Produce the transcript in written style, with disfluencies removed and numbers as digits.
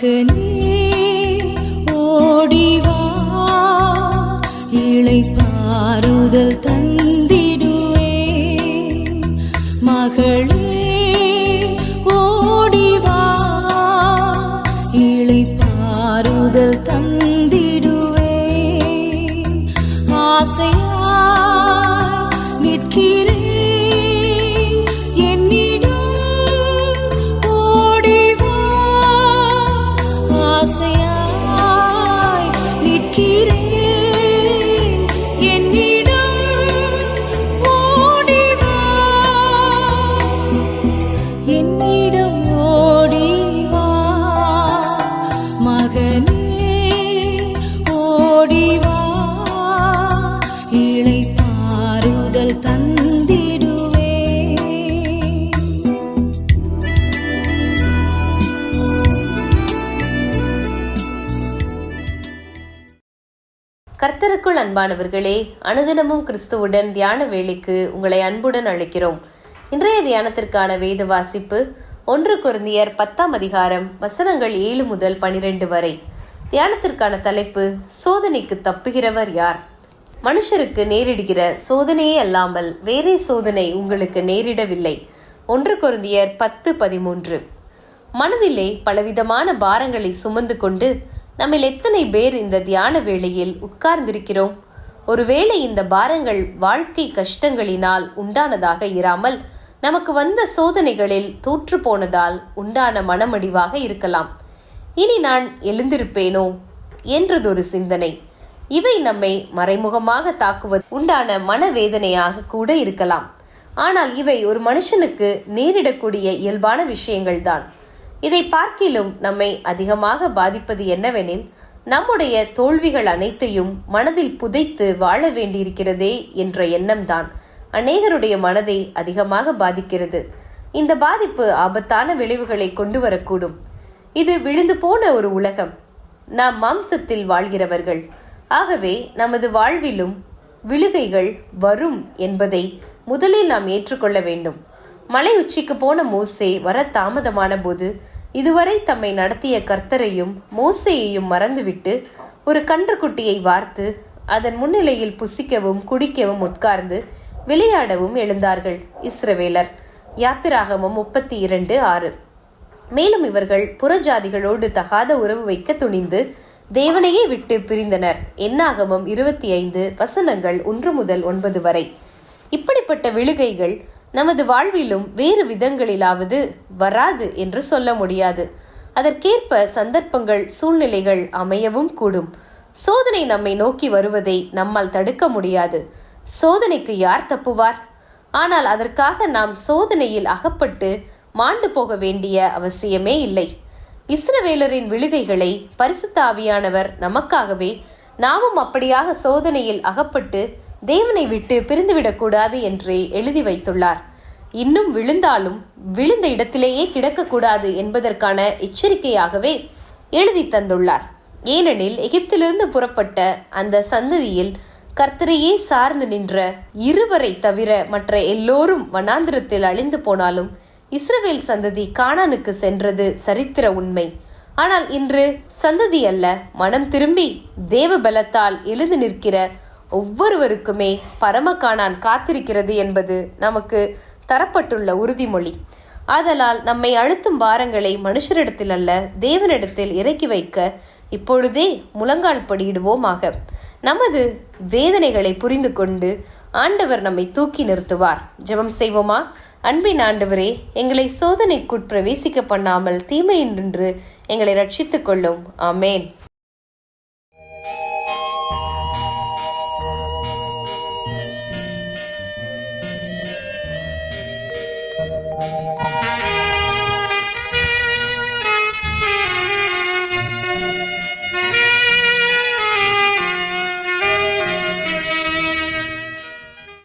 மகனே ஓடிவா, இளைப்பாறுதல் தந்திடுவே. மகளே ஓடிவா, இளைப்பாறுதல் தந்திடுவே. ஆசையாய் நிற்கிறேன் கர்த்தருக்குள் அன்பானவர்களே, அனுதினமும் கிறிஸ்துவுடன் தியான வேளைக்கு உங்களை அன்புடன் அழைக்கிறோம். இன்றைய தியானத்திற்கான வேத வாசிப்பு 1 கொரிந்தியர் 10ஆம் அதிகாரம் வசனங்கள் 7 முதல் 12 வரை. தியானத்திற்கான தலைப்பு, சோதனைக்கு தப்புகிறவர் யார்? மனுஷருக்கு நேரிடுகிற சோதனையே அல்லாமல் வேறே சோதனை உங்களுக்கு நேரிடவில்லை. 1 கொரிந்தியர் 10:13. மனதிலே பலவிதமான பாரங்களை சுமந்து கொண்டு நம்மில் எத்தனை பேர் இந்த தியான வேளையில் உட்கார்ந்திருக்கிறோம்? ஒருவேளை இந்த பாரங்கள் வாழ்க்கை கஷ்டங்களினால் உண்டானதாக இராமல் நமக்கு வந்த சோதனைகளில் தோற்று போனதால் உண்டான மனமடிவாக இருக்கலாம். இனி நான் எழுந்திருப்பேனோ என்றதொரு சிந்தனை. இவை நம்மை மறைமுகமாக தாக்குவது உண்டான மனவேதனையாக கூட இருக்கலாம். ஆனால் இவை ஒரு மனுஷனுக்கு நேரிடக்கூடிய இயல்பான விஷயங்கள்தான். இதை பார்க்கிலும் நம்மை அதிகமாக பாதிப்பது என்னவெனில், நம்முடைய தோல்விகள் அனைத்தையும் மனதில் புதைத்து வாழ வேண்டியிருக்கிறதே என்ற எண்ணம்தான் அநேகருடைய மனதை அதிகமாக பாதிக்கிறது. இந்த பாதிப்பு ஆபத்தான விளைவுகளை கொண்டு வரக்கூடும். இது விழுந்து போன ஒரு உலகம். நாம் மாம்சத்தில் வாழ்கிறவர்கள். ஆகவே நமது வாழ்விலும் விழுகைகள் வரும் என்பதை முதலில் நாம் ஏற்றுக்கொள்ள வேண்டும். மலை உச்சிக்கு போன மோசே வர தாமதமான போது இதுவரை தம்மை நடத்திய கர்த்தரையும் மோசேயையும் மறந்துவிட்டு ஒரு கன்றுக்குட்டியை வார்த்து அதன் முன்னிலையில் புசிக்கவும் குடிக்கவும் உட்கார்ந்து விளையாடவும் எழுந்தார்கள் இஸ்ரவேலர். யாத்திராகமம் 32:6. மேலும் இவர்கள் புறஜாதிகளோடு தகாத உறவு வைக்க துணிந்து தேவனையே விட்டு பிரிந்தனர். என்னாகமம் 25 வசனங்கள் 1 முதல் 9 வரை. இப்படிப்பட்ட விழுகைகள் நமது வாழ்விலும் வேறு விதங்களிலாவது வராது என்று சொல்ல முடியாது. அதற்கேற்ப சந்தர்ப்பங்கள் சூழ்நிலைகள் அமையவும் கூடும். சோதனை நம்மை நோக்கி வருவதை நம்மால் தடுக்க முடியாது. சோதனைக்கு யார் தப்புவார்? ஆனால் அதற்காக நாம் சோதனையில் அகப்பட்டு மாண்டு போக வேண்டிய அவசியமே இல்லை. இஸ்ரவேலரின் விழுகைகளை பரிசுத்த ஆவியானவர் நமக்காகவே நாமும் அப்படியாக சோதனையில் அகப்பட்டு தேவனை விட்டு பிரிந்துவிடக்கூடாது என்றே எழுதி வைத்துள்ளார். இன்னும் விழுந்தாலும் விழுந்த இடத்திலேயே கிடக்கக்கூடாது என்பதற்கான எச்சரிக்கையாகவே எழுதி தந்துள்ளார். ஏனெனில் எகிப்திலிருந்து புறப்பட்ட அந்த சந்ததியில் கர்த்தரையே சார்ந்து நின்ற இருவரை தவிர மற்ற எல்லோரும் வனாந்திரத்தில் அழிந்து போனாலும் இஸ்ரவேல் சந்ததி கானானுக்கு சென்றது சரித்திர உண்மை. ஆனால் இன்று சந்ததி அல்ல, மனம் திரும்பி தேவ பலத்தால் எழுந்து நிற்கிற ஒவ்வொருவருக்குமே பரமகானான் காத்திருக்கிறது என்பது நமக்கு தரப்பட்டுள்ள உறுதிமொழி. ஆதலால் நம்மை அழுத்தும் பாரங்களை மனுஷரிடத்தில் அல்ல தேவனிடத்தில் இறக்கி வைக்க இப்பொழுதே முழங்கால் படியிடுவோமாக. நமது வேதனைகளை புரிந்து கொண்டு ஆண்டவர் நம்மை தூக்கி நிறுத்துவார். ஜெபம் செய்வோமா? அன்பின் ஆண்டவரே, எங்களை சோதனைக்குட் பிரவேசிக்க பண்ணாமல் தீமையினின்று எங்களை ரட்சித்துக் கொள்ளும். ஆமேன்.